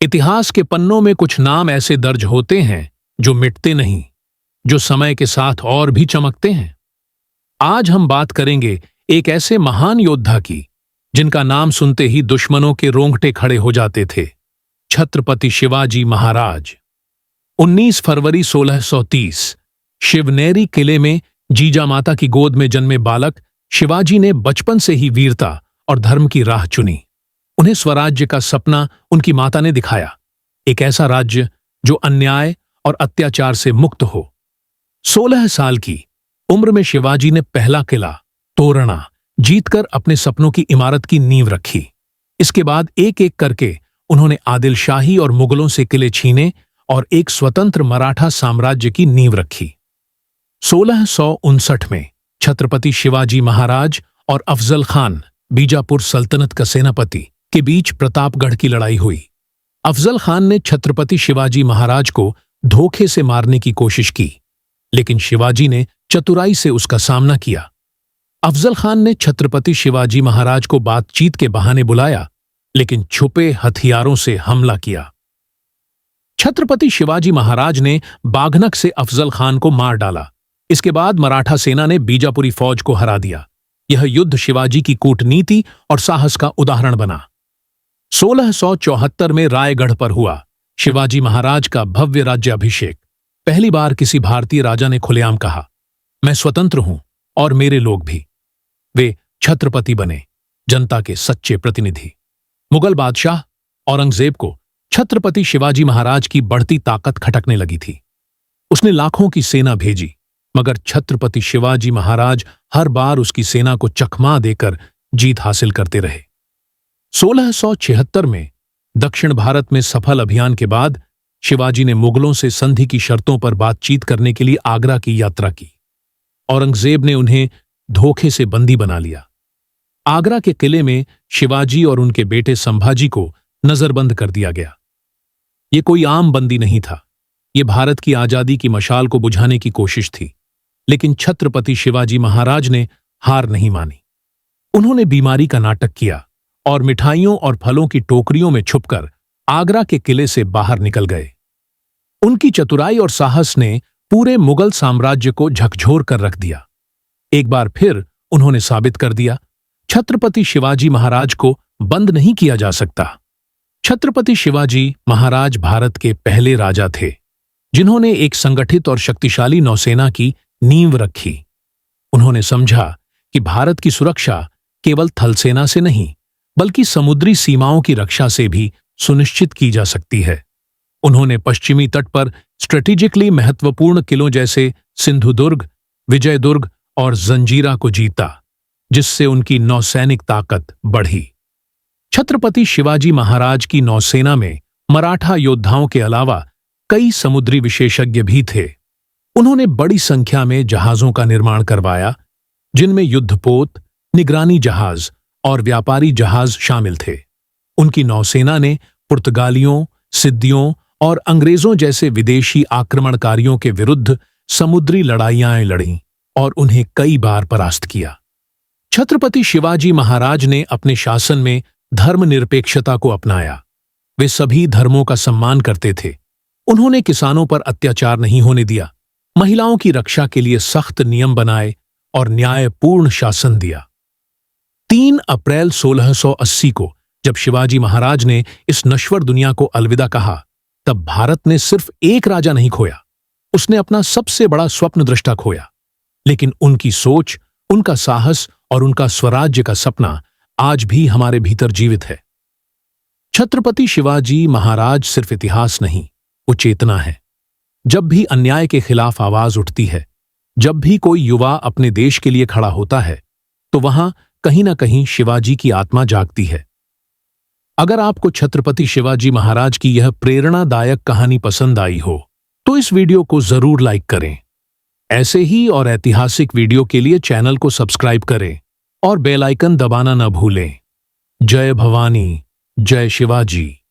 इतिहास के पन्नों में कुछ नाम ऐसे दर्ज होते हैं जो मिटते नहीं, जो समय के साथ और भी चमकते हैं। आज हम बात करेंगे एक ऐसे महान योद्धा की जिनका नाम सुनते ही दुश्मनों के रोंगटे खड़े हो जाते थे। छत्रपति शिवाजी महाराज। 19 फरवरी 1630 शिवनेरी किले में जीजामाता की गोद में जन्मे बालक शिवाजी ने बचपन से ही वीरता और धर्म की राह चुनी। उन्हें स्वराज्य का सपना उनकी माता ने दिखाया, एक ऐसा राज्य जो अन्याय और अत्याचार से मुक्त हो। 16 साल की उम्र में शिवाजी ने पहला किला तोरणा जीतकर अपने सपनों की इमारत की नींव रखी। इसके बाद एक एक करके उन्होंने आदिलशाही और मुगलों से किले छीने और एक स्वतंत्र मराठा साम्राज्य की नींव रखी। 1659 में छत्रपति शिवाजी महाराज और अफजल खान बीजापुर सल्तनत का सेनापति के बीच प्रतापगढ़ की लड़ाई हुई। अफजल खान ने छत्रपति शिवाजी महाराज को धोखे से मारने की कोशिश की, लेकिन शिवाजी ने चतुराई से उसका सामना किया। अफजल खान ने छत्रपति शिवाजी महाराज को बातचीत के बहाने बुलाया, लेकिन छुपे हथियारों से हमला किया। छत्रपति शिवाजी महाराज ने बाघनक से अफजल खान को मार डाला। इसके बाद मराठा सेना ने बीजापुरी फौज को हरा दिया। यह युद्ध शिवाजी की कूटनीति और साहस का उदाहरण बना। 1674 में रायगढ़ पर हुआ शिवाजी महाराज का भव्य राज्याभिषेक। पहली बार किसी भारतीय राजा ने खुलेआम कहा, मैं स्वतंत्र हूं और मेरे लोग भी। वे छत्रपति बने, जनता के सच्चे प्रतिनिधि। मुगल बादशाह औरंगजेब को छत्रपति शिवाजी महाराज की बढ़ती ताकत खटकने लगी थी। उसने लाखों की सेना भेजी, मगर छत्रपति शिवाजी महाराज हर बार उसकी सेना को चकमा देकर जीत हासिल करते रहे। 1676 में दक्षिण भारत में सफल अभियान के बाद शिवाजी ने मुगलों से संधि की शर्तों पर बातचीत करने के लिए आगरा की यात्रा की। औरंगजेब ने उन्हें धोखे से बंदी बना लिया। आगरा के किले में शिवाजी और उनके बेटे संभाजी को नजरबंद कर दिया गया। ये कोई आम बंदी नहीं था, ये भारत की आजादी की मशाल को बुझाने की कोशिश थी। लेकिन छत्रपति शिवाजी महाराज ने हार नहीं मानी। उन्होंने बीमारी का नाटक किया और मिठाइयों और फलों की टोकरियों में छुपकर आगरा के किले से बाहर निकल गए। उनकी चतुराई और साहस ने पूरे मुगल साम्राज्य को झकझोर कर रख दिया। एक बार फिर उन्होंने साबित कर दिया, छत्रपति शिवाजी महाराज को बंद नहीं किया जा सकता। छत्रपति शिवाजी महाराज भारत के पहले राजा थे जिन्होंने एक संगठित और शक्तिशाली नौसेना की नींव रखी। उन्होंने समझा कि भारत की सुरक्षा केवल थलसेना से नहीं, बल्कि समुद्री सीमाओं की रक्षा से भी सुनिश्चित की जा सकती है। उन्होंने पश्चिमी तट पर स्ट्रेटेजिकली महत्वपूर्ण किलों जैसे सिंधुदुर्ग, विजयदुर्ग और जंजीरा को जीता, जिससे उनकी नौसैनिक ताकत बढ़ी। छत्रपति शिवाजी महाराज की नौसेना में मराठा योद्धाओं के अलावा कई समुद्री विशेषज्ञ भी थे। उन्होंने बड़ी संख्या में जहाजों का निर्माण करवाया, जिनमें युद्धपोत, निगरानी जहाज और व्यापारी जहाज शामिल थे। उनकी नौसेना ने पुर्तगालियों, सिद्दियों और अंग्रेजों जैसे विदेशी आक्रमणकारियों के विरुद्ध समुद्री लड़ाइयां लड़ीं और उन्हें कई बार परास्त किया। छत्रपति शिवाजी महाराज ने अपने शासन में धर्मनिरपेक्षता को अपनाया। वे सभी धर्मों का सम्मान करते थे। उन्होंने किसानों पर अत्याचार नहीं होने दिया, महिलाओं की रक्षा के लिए सख्त नियम बनाए और न्यायपूर्ण शासन दिया। 3 अप्रैल 1680 को जब शिवाजी महाराज ने इस नश्वर दुनिया को अलविदा कहा, तब भारत ने सिर्फ एक राजा नहीं खोया, उसने अपना सबसे बड़ा स्वप्न दृष्टा खोया। लेकिन उनकी सोच, उनका साहस और उनका स्वराज्य का सपना आज भी हमारे भीतर जीवित है। छत्रपति शिवाजी महाराज सिर्फ इतिहास नहीं, वो चेतना है। जब भी अन्याय के खिलाफ आवाज उठती है, जब भी कोई युवा अपने देश के लिए खड़ा होता है, तो वहां कहीं ना कहीं शिवाजी की आत्मा जागती है। अगर आपको छत्रपति शिवाजी महाराज की यह प्रेरणादायक कहानी पसंद आई हो, तो इस वीडियो को जरूर लाइक करें। ऐसे ही और ऐतिहासिक वीडियो के लिए चैनल को सब्सक्राइब करें और बेल आइकन दबाना न भूलें। जय भवानी, जय शिवाजी।